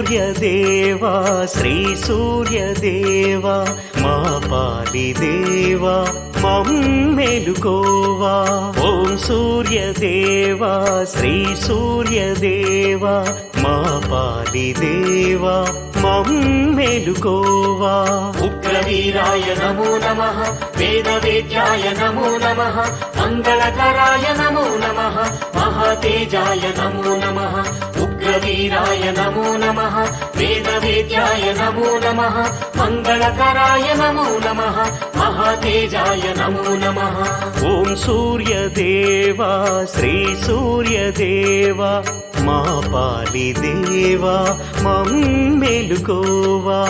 సూర్యదేవా శ్రీ సూర్యదేవా మా పాలిదేవా మమ్మేలుకోవా. ఓం సూర్యదేవా శ్రీ సూర్యదేవా మా పాలిదేవా మమ్మేలుకోవా. ఉగ్రవీరాయ నమో నమః, వేదవేద్యాయ నమో నమః, మంగళకరాయ నమో నమః, మహాతేజాయ నమో నమః. ఉగ్రవీరాయ నమో నమః, వేదవేద్యాయ నమో నమః, మంగళకరాయ నమో నమః, మహాతేజాయ నమో నమః. ఓం సూర్యదేవా శ్రీ సూర్యదేవా మా పాలిదేవా మమ్మేలుకోవా.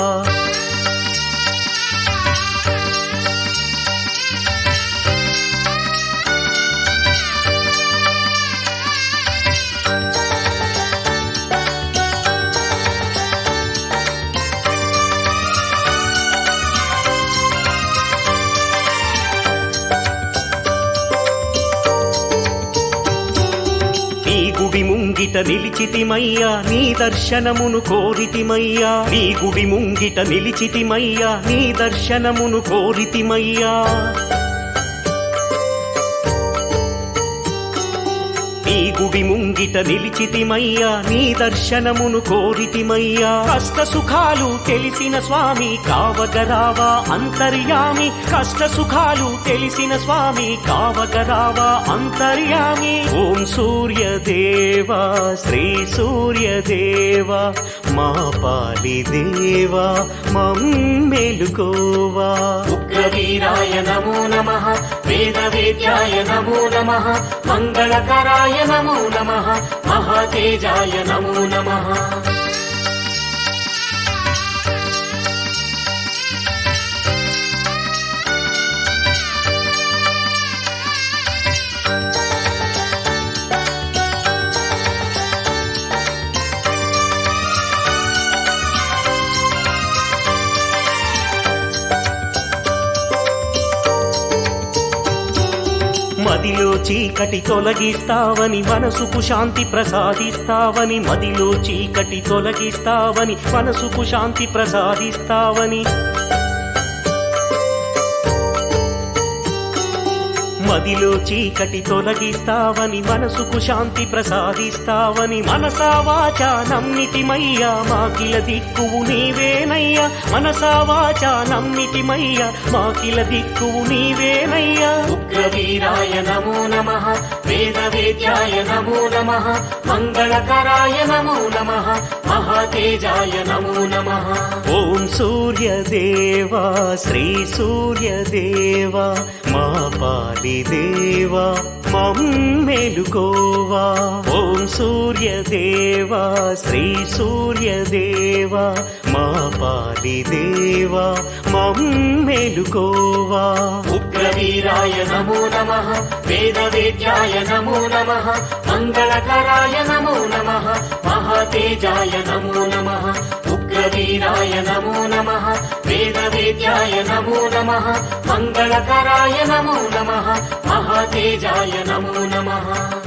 గుడి ముంగిట నిలిచితిమయ్యా నీ దర్శనమును కోరితిమయ్యా. నీ గుడి ముంగిట నిలిచితిమయ్యా నీ దర్శనమును కోరితిమయ్యా. నీ గుడి ముంగిట నిలిచితిమయ్యా నీ దర్శనమును కోరితిమయ్యా. కష్ట సుఖాలు తెలిసిన స్వామి కావగరావా అంతర్యామి. కష్ట సుఖాలు తెలిసిన స్వామి కావగరావా అంతర్యామి. ఓం సూర్యదేవా శ్రీ సూర్యదేవా మా పాలిదేవా మమ్మేలుకోవా. ఉగ్రవీరాయ నమో నమః, వేదవేద్యాయ నమో నమః, మంగళకరాయ నమో నమః, మహాతేజాయ నమో నమః. మదిలో చీకటి తొలగిస్తావని మనసుకు శాంతి ప్రసాదిస్తావని. మదిలో చీకటి తొలగిస్తావని మనసుకు శాంతి ప్రసాదిస్తావని. మదిలో చీకటి తొలగిస్తావని మనసుకు శాంతి ప్రసాదిస్తావని. మనసా వాచా నమ్మితిమయ్యా మాకిల దిక్కువు నీవేనయ్యా. మనసా వాచా నమ్మితిమయ్యా మాకిల దిక్కువు నీవేనయ్యా. ఉగ్రవీరాయ నమో నమః, వేదవేద్యాయ నమో నమః, మంగళకరాయ నమో నమః, మహాతేజాయ నమో నమః. ఓం సూర్యదేవా శ్రీ సూర్యదేవా మా పాలిదేవా మమ్మేలుకోవా. ఓం సూర్యదేవా శ్రీ సూర్యదేవా మా పాలిదేవా మమ్మేలుకోవా. ఉగ్రవీరాయ నమో నమః, వేదవేద్యాయ నమో నమః, మంగళకరాయ నమో నమః, మహాతేజాయ నమో నమః. ఉగ్రవీరాయ నమో నమః, వేదవేద్యాయ నమో నమః, మంగళకరాయ నమో నమః, మహాతేజాయ నమో నమః.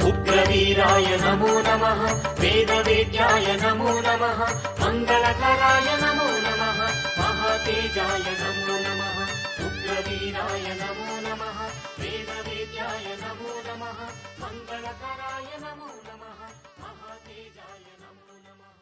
ఉగ్రవీరాయ నమో నమః, వేదవేద్యాయ నమో నమః, మంగళకరాయ నమో నమః, మహాతేజాయ నమో నమః. ఉగ్రవీరాయ నమో నమః, వేదవేద్యాయ నమో నమః, మంగళకరాయ నమో నమః, మహాతేజాయ నమో నమః.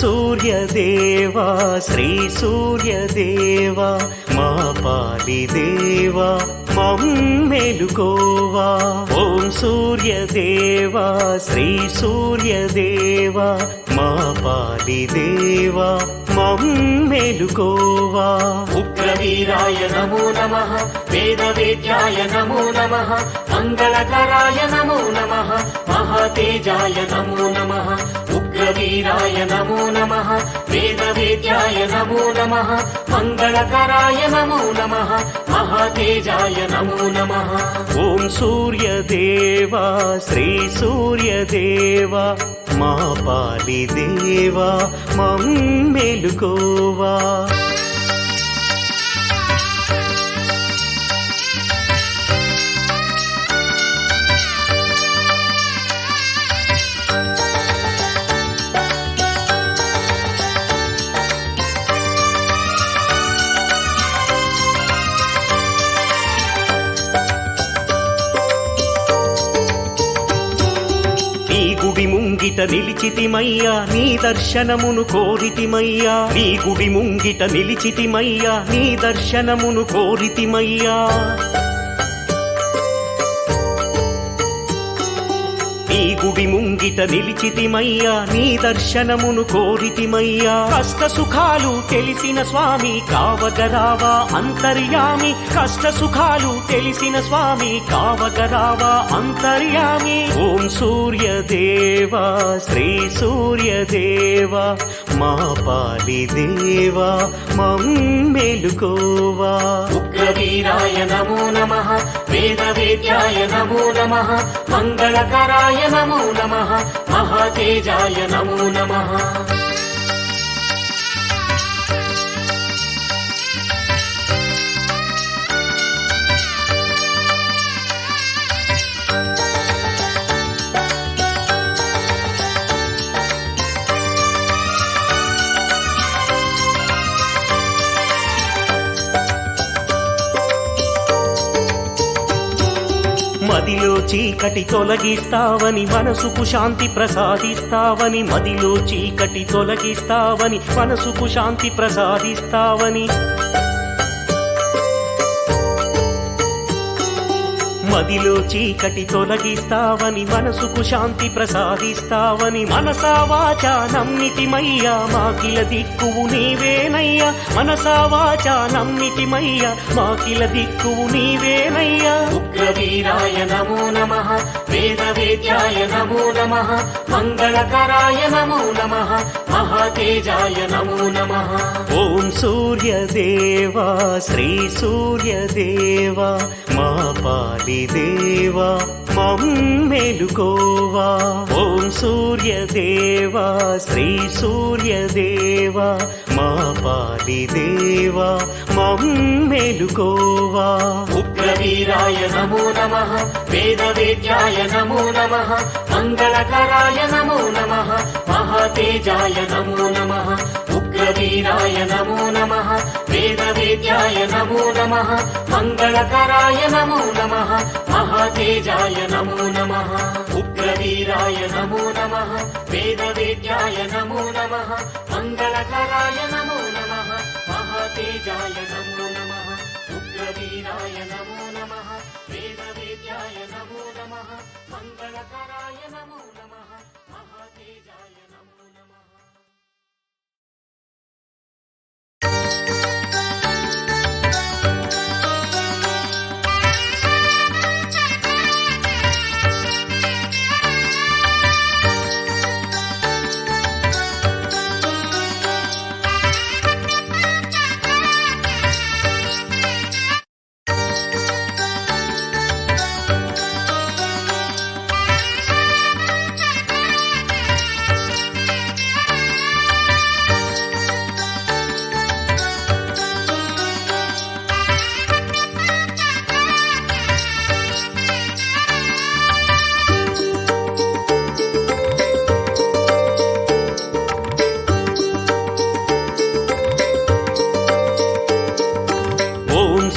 సూర్యదేవా శ్రీ సూర్యదేవా మా పాలిదేవా మేలుకోవా ఓం సూర్యదేవా శ్రీ సూర్యదేవా మా పాలిదేవా మేలుకోవా ఉగ్రవీరాయ నమో నమః వేదవేద్యాయ నమో నమః మంగళకరాయ నమో నమః మహాతేజాయ నమో నమః ఉగ్రవీరాయ నమో నమః వేదవేద్యాయ నమో నమః మంగళకరాయ నమో నమః మహాతేజాయ నమో నమః ఓం సూర్యదేవా శ్రీ సూర్యదేవా మా పాలిదేవా మేలుకోవా గుడి ముంగిట నిలిచితిమయ్యా నీ దర్శనమును కోరితిమయ్యా నీ గుడి ముంగిట నిలిచితిమయ్యా నీ దర్శనమును కోరితిమయ్యా నీ గుడి ముంగిట నిలిచితిమయ్యా నీ దర్శనమును కోరితిమయ్యా కష్ట సుఖాలు తెలిసిన స్వామి కావగరావా అంతర్యామి కష్ట సుఖాలు తెలిసిన స్వామి కావగరావా అంతర్యామి ఓం సూర్యదేవా శ్రీ సూర్యదేవా మా పాలిదేవా మేలుకోవా ఉగ్రవీరాయ నమో నమః వేదవేద్యాయ నమో నమః మంగళకరాయ నమో నమః మహాతేజాయ నమో నమః మదిలో చీకటి తొలగిస్తావని మనసుకు శాంతి ప్రసాదిస్తావని మదిలో చీకటి తొలగిస్తావని మనసుకు శాంతి ప్రసాదిస్తావని మదిలో చీకటి తొలగిస్తావని మనసుకు శాంతి ప్రసాదిస్తావని మనసా వాచా నమ్మితిమయ్యా మాకిల దిక్కువు నీవేనయ్యా మనసా వాచా నమ్మితిమయ్యా మాకిల దిక్కువు నీవేనయ్యా ఉగ్రవీరాయ నమో నమః వేదవేద్యాయ నమో నమః మంగళకరాయ నమో నమః మహాతేజాయ నమో నమః ఓం సూర్యదేవా శ్రీ సూర్యదేవా మా పాలిదేవా మేలుకోవా ఓం సూర్యదేవా శ్రీ సూర్యదేవా మా పాలిదేవా మేలుకోవా ఉగ్రవీరాయ నమో నమః వేదవేద్యాయ నమో నమః మంగళకరాయ నమో నమః మహాతేజాయ నమో నమః ఉగ్రవీరాయ నమో నమః వేదవేద్యాయ నమో నమః మంగళకరాయ నమో నమః మహాతేజాయ నమో నమః ఉగ్రవీరాయ నమో నమః వేదవేద్యాయ నమో నమః మంగళకరాయ నమో నమః మహాతేజాయ నమో నమః ఉగ్రవీరాయ నమో నమః వేదవేద్యాయ నమో నమః మంగళకరాయ నమో నమః మహాతేజాయ నమో నమః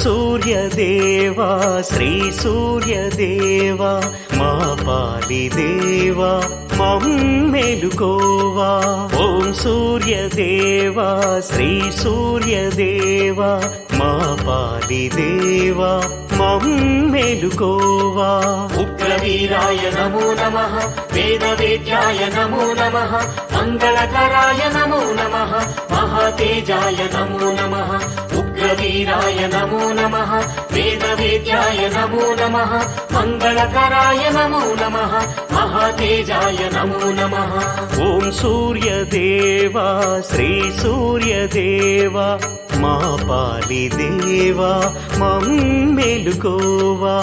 సూర్యదేవా శ్రీ సూర్యదేవా మా పాలిదేవా మేలుకోవా ఓం సూర్యదేవా శ్రీ సూర్యదేవా మా పాలిదేవా మమ్మేలుకోవా. ఉగ్రవీరాయ నమో నమః వేదవేద్యాయ నమో నమః మంగళకరాయ నమో నమః మహాతేజాయ నమో నమః ఉగ్రవీరాయ నమో నమః వేదవేద్యాయ నమో నమః మంగళకరాయ నమో నమః మహాతేజాయ నమో నమః. ఓం సూర్యదేవా శ్రీ సూర్యదేవా మా పాలి దేవా మమ్మేలుకోవా.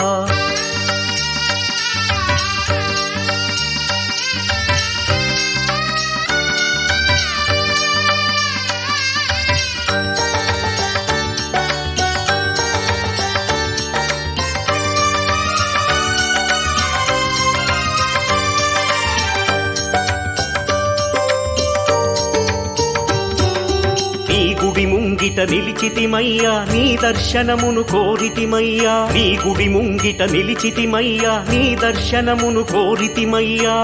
నీ గుడి ముంగిట నిలిచితిమయ్యా నీ దర్శనమును కోరితిమయ్యా. నీ గుడి ముంగిట నిలిచితిమయ్యా నీ దర్శనమును కోరితిమయ్యా.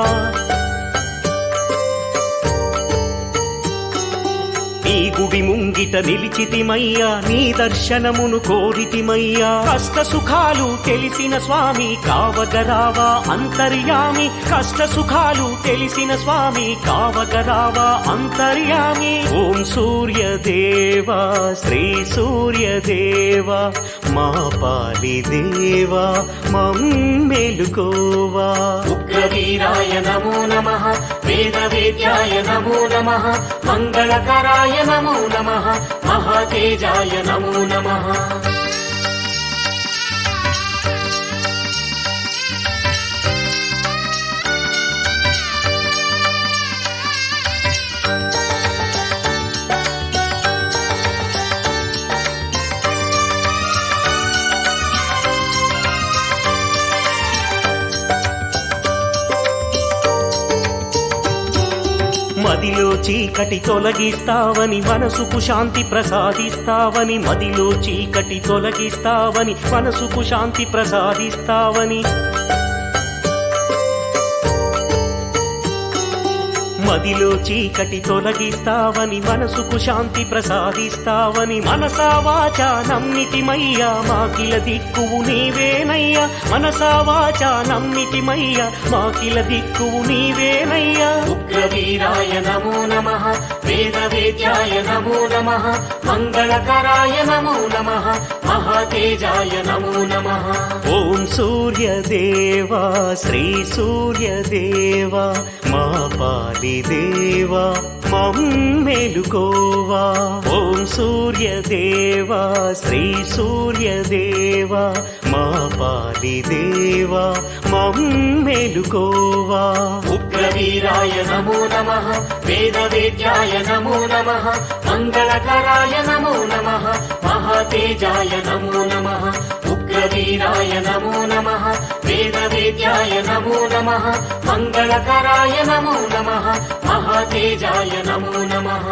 నీ గుడి ముంగిట నిలిచితిమయ్యా నీ దర్శనమును కోరితిమయ్యా. కష్ట సుఖాలు తెలిసిన స్వామి కావగరావా అంతర్యామి. కష్ట సుఖాలు తెలిసిన స్వామి కావగరావా అంతర్యామి. ఓం సూర్యదేవా శ్రీ సూర్యదేవా మా పాలి దేవా మమ్మేలుకోవా. ఉగ్రవీరాయ నమో నమః వేదవేద్యాయ నమో నమః మంగళకరాయ నమో నమః మహాతేజాయ నమో నమః. మదిలో చీకటి తొలగిస్తావని మనసుకు శాంతి ప్రసాదిస్తావని. మదిలో చీకటి తొలగిస్తావని మనసుకు శాంతి ప్రసాదిస్తావని. మదిలో చీకటి తొలగిస్తావని మనసుకు శాంతి ప్రసాదిస్తావని. మనసా వాచా నమ్మితిమయ్యా మాకిల దిక్కువు నీవేనయ్యా. మనసా వాచా నమ్మితిమయ్యా మాకిల దిక్కువు నీవేనయ్యా. ఉగ్రవీరాయ నమో నమః వేదవేద్యాయ నమో నమః మంగళకరాయ నమో నమః మహాతేజాయ నమో నమః. ఓం సూర్యదేవా శ్రీ సూర్యదేవా మా పాలి దేవా మమ్మేలుకోవా. ఓం సూర్యదేవా శ్రీ సూర్యదేవా మా పాలి దేవా మమ్మేలుకోవా. ఉగ్రవీరాయ నమో నమః వేదవేద్యాయ నమో నమః మంగళకరాయ నమో నమః మహాతేజాయ నమో నమః ఉగ్రవీరాయ నమో నమః వేదవేద్యాయ నమో నమః మంగళకరాయ నమో నమః మహాతేజాయ నమో నమః.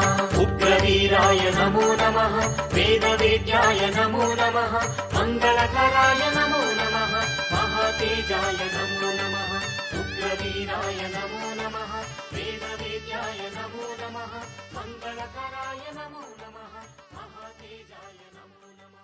ఉగ్రవీరాయ నమో నమః వేదవేద్యాయ నమో నమః మంగళకరాయ నమో నమః మహాతేజాయ నమో నమః. ఉగ్రవీరాయ నమో నమః వేదవేద్యాయ నమో నమః మంగళకరాయ నమో నమః మహాతేజాయ నమో నమః.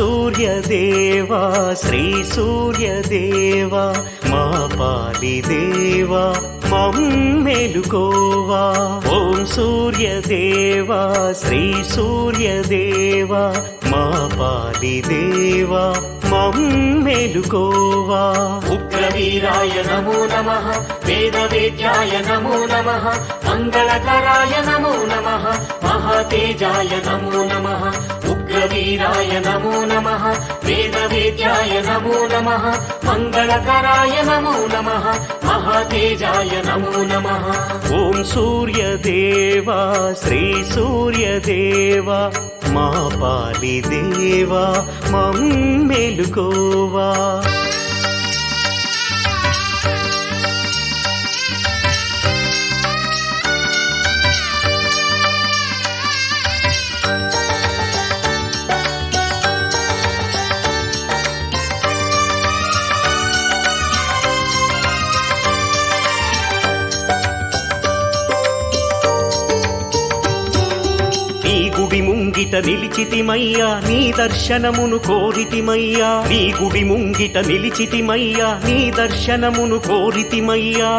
సూర్యదేవా శ్రీ సూర్యదేవా మా పాలి దేవా మమ్మేలుకోవా. ఓం సూర్యదేవా శ్రీ సూర్యదేవా మా పాలి దేవా మమ్మేలుకోవా. ఉగ్రవీరాయ నమో నమః వేదవేద్యాయ నమో నమః మంగళకరాయ నమో నమః మహాతేజాయ నమో నమః ఉగ్రవీరాయ నమో నమః వేదవేద్యాయ నమో నమః మంగళకరాయ నమో నమః మహాతేజాయ నమో నమః ఓం సూర్యదేవా శ్రీ సూర్యదేవా మా పాలి దేవా మమ్మెలుకోవా గుడి ముంగిట నిలిచితిమయ్యా నీ దర్శనమును కోరితిమయ్యా నీ గుడి ముంగిట నిలిచితిమయ్యా నీ దర్శనమును కోరితిమయ్యా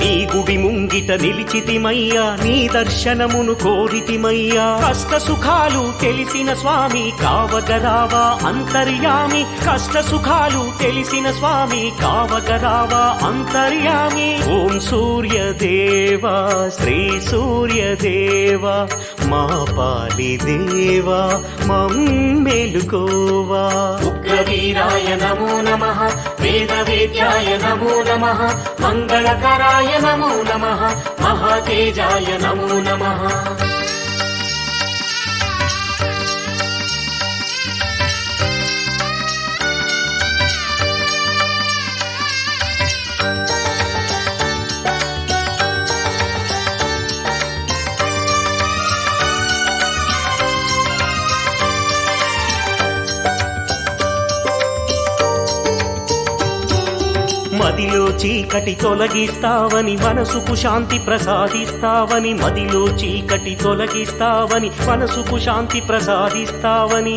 నీ గుడి ముంగిట నిలిచితిమయ్యా నీ దర్శనమును కోరితిమయ్యా కష్ట సుఖాలు తెలిసిన స్వామి కావగరావా అంతర్యామి కష్ట సుఖాలు తెలిసిన స్వామి కావగరావా అంతర్యామి ఓం సూర్యదేవా శ్రీ సూర్యదేవా మా పాలి దేవా మమ్మెలుకోవా ఉగ్రవీరాయ నమో నమః వేదవేద్యాయ నమో నమః మంగళకరాయ నమో నమః మహాతేజాయ నమో నమః మదిలో చీకటి తొలగిస్తావని మనసుకు శాంతి ప్రసాదిస్తావని మదిలో చీకటి తొలగిస్తావని మనసుకు శాంతి ప్రసాదిస్తావని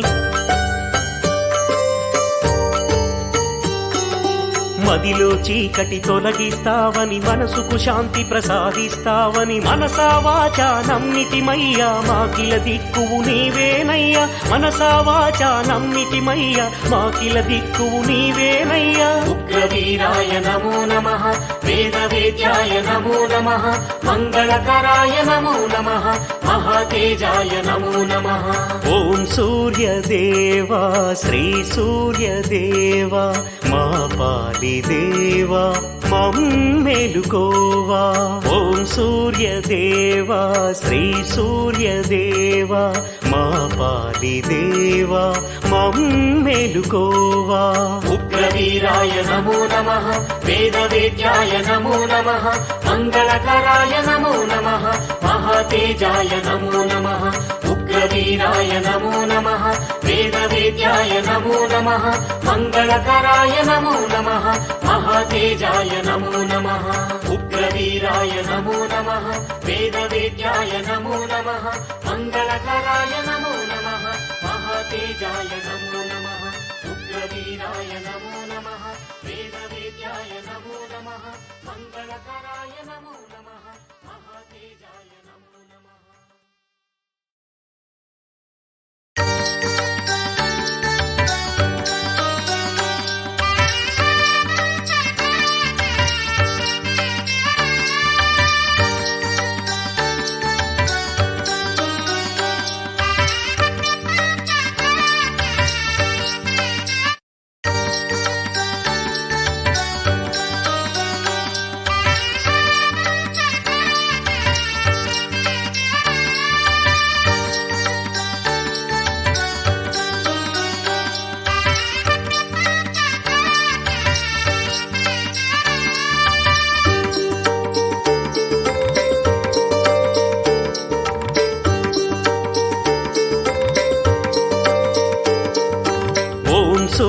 మదిలో చీకటి తొలగిస్తావని మనసుకు శాంతి ప్రసాదిస్తావని మనసా వాచా నమ్మితిమయ్యా మాకిల దిక్కువు నీవేనయ్యా మనసా వాచా నమ్మితిమయ్యా మాకిల దిక్కువు నీవేనయ్యా ఉగ్రవీరాయ నమో నమః వేదవేద్యాయ నమో నమః మంగళకరాయ నమో నమః మహాతేజాయ నమో నమః ఓం సూర్యదేవా శ్రీ సూర్యదేవా మా పాలి దేవా మమ్మెలుకోవా ఓం సూర్యదేవా శ్రీ సూర్యదేవా మా పాలి దేవా మమ్మెలుకోవా ఉగ్రవీరాయ నమో నమః వేదవేద్యాయ నమో నమః మంగళకరాయ నమో నమః మహాతేజాయ నమో నమః ఉగ్రవీరాయ నమో నమః వేదవేద్యాయ నమో నమః మంగళకరాయ నమో నమః మహాతేజాయ నమో నమః ఉగ్రవీరాయ నమో నమః వేదవేద్యాయ నమో నమః మంగళకరాయ నమో నమః మహాతేజాయ నమో నమః ఉగ్రవీరాయ నమో నమః వేదవేద్యాయ నమో నమః మంగళకరాయ నమో నమః మహాతేజాయ నమో నమః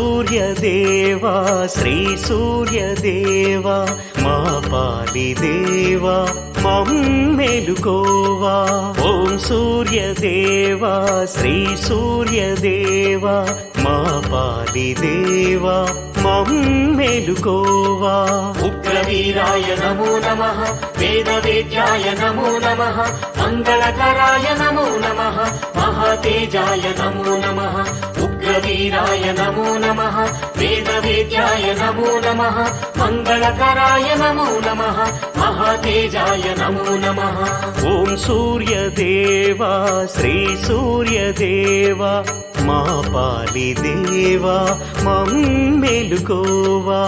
సూర్యదేవా శ్రీ సూర్యదేవా మా పాలి దేవా మమ్మెలుకోవా ఓం సూర్యదేవా శ్రీ సూర్యదేవా మా పాలి దేవా మమ్మెలుకోవా ఉగ్రవీరాయ నమో నమః వేదవేద్యాయ నమో నమః మంగళకరాయ నమో నమః మహాతేజాయ నమో నమః ఉగ్ర ఉగ్రవీరాయ నమో నమః వేదవేద్యాయ నమో నమః మంగళకరాయ నమో నమః మహాతేజాయ నమో నమః ఓం సూర్యదేవా శ్రీ సూర్యదేవా మా పాలి దేవా మమ్మేలుకోవా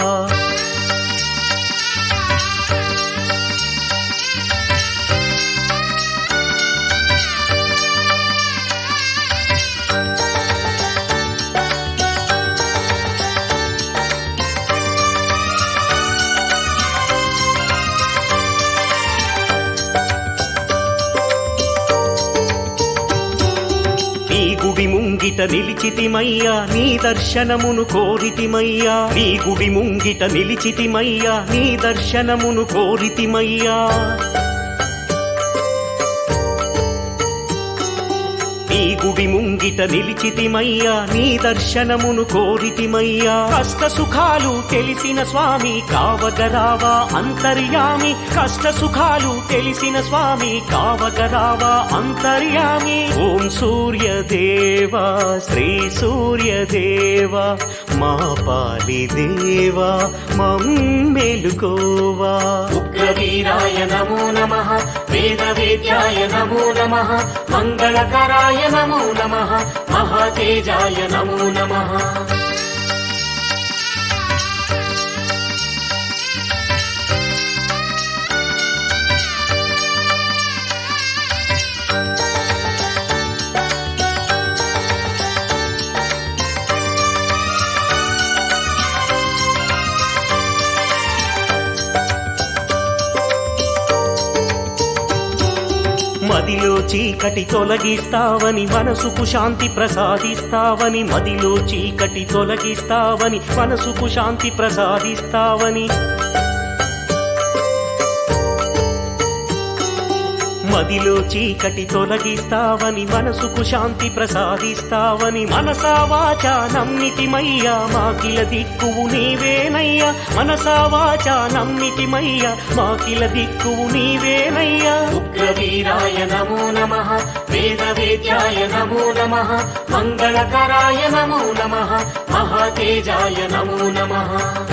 గుడి ముంగిట నిలిచితిమయ్యా నీ దర్శనమును కోరితిమయ్యా నీ గుడి ముంగిట నిలిచితిమయ్యా నీ దర్శనమును కోరితిమయ్యా నీ గుడి ముంగిట నిలిచితిమయ్యా నీ దర్శనమును కోరితిమయ్యా కష్ట సుఖాలు తెలిసిన స్వామి కావగరావా అంతర్యామి కష్ట సుఖాలు తెలిసిన స్వామి కావగరావా అంతర్యామి ఓం సూర్యదేవా శ్రీ సూర్యదేవా మా పాలి దేవా మమ్మేలుకోవా ఉగ్రవీరాయ నమో నమః వేదవేద్యాయ నమో నమః మంగళకరాయ నమో నమః మహాతేజాయ నమో నమః మదిలో చీకటి తొలగిస్తావని మనసుకు శాంతి ప్రసాదిస్తావని మదిలో చీకటి తొలగిస్తావని మనసుకు శాంతి ప్రసాదిస్తావని మదిలో చీకటి తొలగిస్తావని మనసుకు శాంతి ప్రసాదిస్తావని మనసా వాచా నమ్మితిమయ్యా మాకిల దిక్కువు నీవేనయ్యా మనసా వాచా నమ్మితిమయ్యా మాకిల దిక్కువు నీవేనయ్యా ఉగ్రవీరాయ నమో నమః వేదవేద్యాయ నమో నమః మంగళకరాయ నమో నమః మహాతేజాయ నమో నమః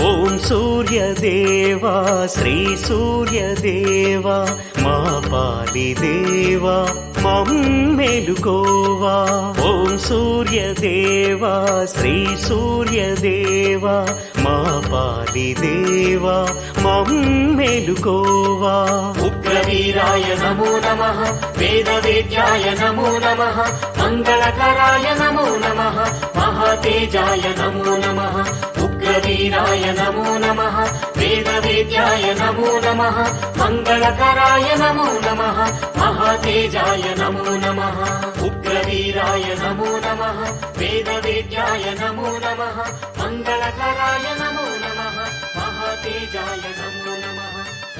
ఓం సూర్యదేవా శ్రీ సూర్యదేవా మా పాలి దేవా మమ్మేలుకోవా ఓం సూర్యదేవా శ్రీ సూర్యదేవా మా పాలి దేవా మమ్మేలుకోవా ఉగ్రవీరాయ నమో నమః వేదవేద్యాయ నమో నమః మంగళకరాయ నమో నమః మహాతేజాయ నమో నమః ఉగ్రవీరాయ నమో నమః వేదవేద్యాయ నమో నమః మంగళకరాయ నమో నమః మహాతేజాయ నమో నమః ఉగ్రవీరాయ నమో నమః వేదవేద్యాయ నమో నమః మంగళకరాయ నమో నమః మహాతేజాయ నమో నమః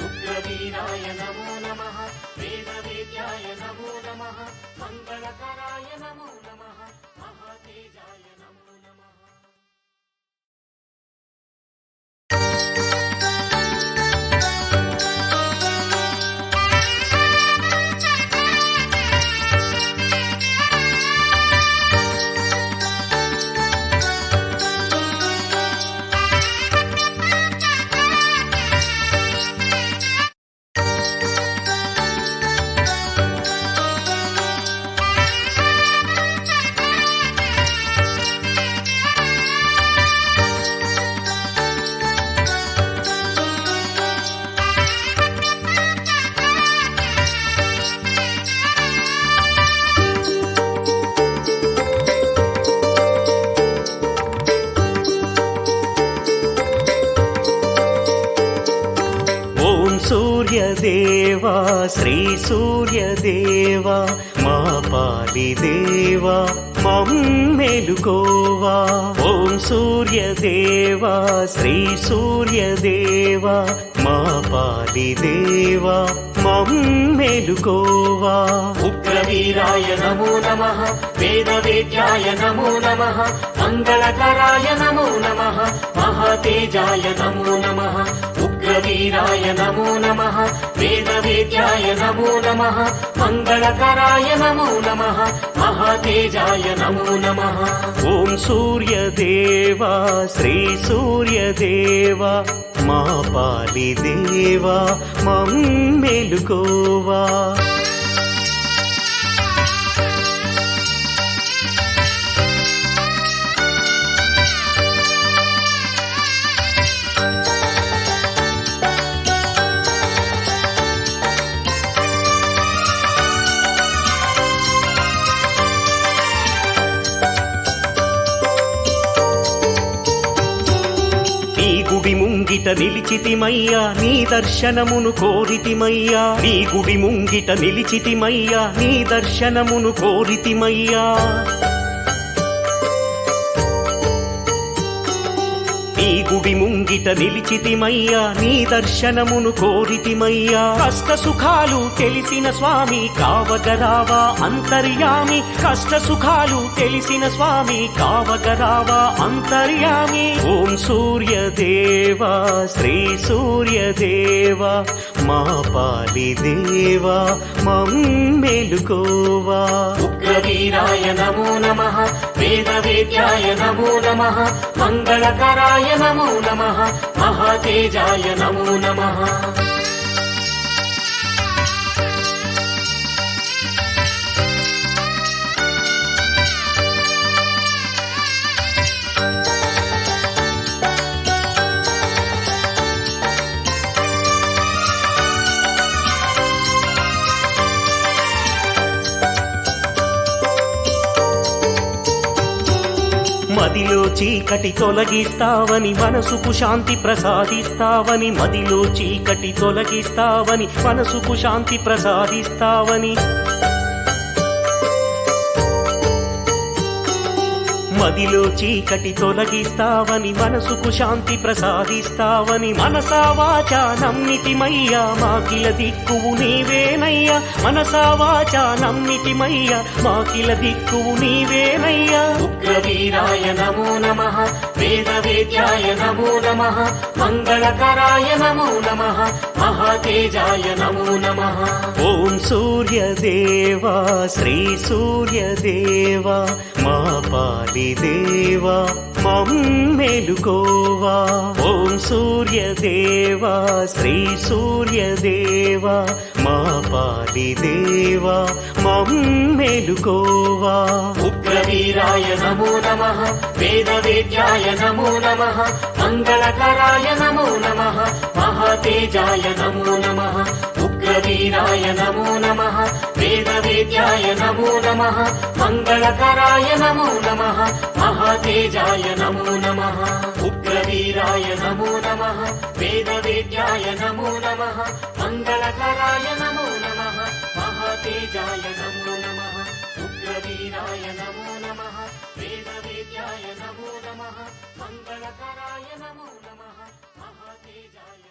ఉగ్రవీరాయ నమో నమః వేదవేద్యాయ నమో నమః మంగళకరాయ నమో నమః మహాతేజాయ నమో నమః సూర్యదేవా శ్రీ సూర్యదేవా మా పాలి దేవా మమ్మేలుకోవా ఓం సూర్యదేవా శ్రీ సూర్యదేవా మా పాలి దేవా మమ్మేలుకోవా ఉగ్రవీరాయ నమో నమః వేదవేద్యాయ నమో నమః మంగళకరాయ నమో నమః మహాతేజాయ నమో నమః ఉగ్రవీరాయ నమో నమః వేదవేద్యాయ నమో నమః మంగళకరాయ నమో నమః महातेजाय नमो नमः ఓం సూర్యదేవా శ్రీ సూర్యదేవా మా పాలి దేవా మమ్మేలుకోవా నీ గుడి ముంగిట నిలిచితిమయ్యా నీ దర్శనమును కోరితిమయ్యా నీ గుడి ముంగిట నిలిచితిమయ్యా నీ దర్శనమును కోరితిమయ్యా నీ గుడి ముంగిట నిలిచితిమయ్యా నీ దర్శనమును కోరితిమయ్యా కష్ట సుఖాలు తెలిసిన స్వామి కావగరావా అంతర్యామి కష్ట సుఖాలు తెలిసిన స్వామి కావగరావా అంతర్యామి ఓం సూర్యదేవా శ్రీ సూర్యదేవా మా పాలి దేవా మమ్మేలుకోవా उग्रवीराय नमो नमः वेदवेद्याय नमो नमः मङ्गलकराय नमो नमः महातेजाय नमो नमः మదిలో చీకటి తొలగిస్తావని మనసుకు శాంతి ప్రసాదిస్తావని మదిలో చీకటి తొలగిస్తావని మనసుకు శాంతి ప్రసాదిస్తావని మదిలో చీకటి తొలగిస్తావని మనసుకు శాంతి ప్రసాదిస్తావని మనసా వాచా నమ్మితిమయ్యా మాకిల దిక్కువు నీవేనయ్యా మనసా వాచా నమ్మితిమయ్యా మాకిల దిక్కువు నీవేనయ్యా उग्रवीराय नमो नमः वेदवेद्याय नमो नमः मङ्गलकराय नमो नमः महातेजाय नमो नमः ఓం సూర్యదేవా శ్రీ సూర్యదేవా మా పాలి దేవా మమ్మేలుకోవా ఓం సూర్యదేవా శ్రీ సూర్యదేవా మా పాలి దేవా మమ్మేలుకోవా उग्रवीराय नमो नमः वेदवेद्याय नमो नमः मङ्गलकराय नमो नमः महातेजाय नमो नमः उग्रवीराय नमो नमः वेदवेद्याय नमो नमः मङ्गलकराय नमो नमः महातेजाय नमो नमः उग्रवीराय नमो नमः वेदवेद्याय नमो नमः मङ्गलकराय नमो नमः महातेजाय नमो नमः उग्रवीराय नमो नमः वेदवेद्याय नमो नमः मङ्गलकराय नमो नमः महातेजाय